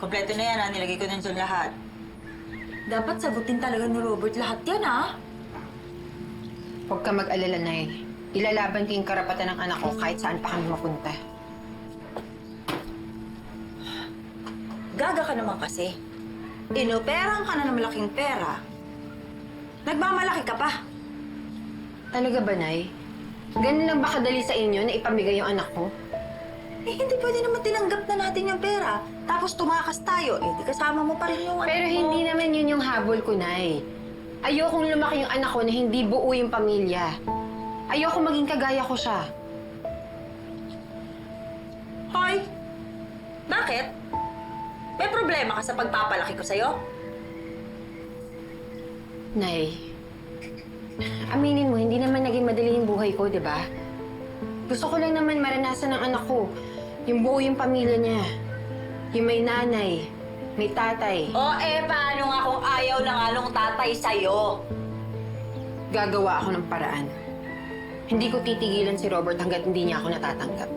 Kompleto na yan, ha? Nilagay ko na dyan lahat. Dapat sagutin talaga ni Robert lahat yan, ha? Huwag ka mag-alala, Nay. Ilalaban ko yung karapatan ng anak ko kahit saan pa kami mapunta. Gaga ka naman kasi. Inoperahan ka na ng malaking pera. Nagmamalaki ka pa. Talaga ba, Nay? Ganun lang ba kadali sa inyo na ipamigay yung anak ko? Eh, hindi pwede naman tinanggap na natin yung pera. Tapos tumakas tayo. Eh, di kasama mo pa rin yung Pero anak mo. hindi naman yun yung habol ko, Nay. Ayokong lumaki yung anak ko na hindi buo yung pamilya. Ayoko maging kagaya ko siya. Hoy! Bakit? May problema ka sa pagpapalaki ko sa'yo? Nay, aminin mo, hindi naman naging madali yung buhay ko, di ba? Gusto ko lang naman maranasan ng anak ko. Yung buo yung pamilya niya. Yung may nanay, may tatay. O paano nga kung ayaw na nga nung tatay sa'yo? Gagawa ako ng paraan. Hindi ko titigilan si Robert hanggat hindi niya ako natatanggap.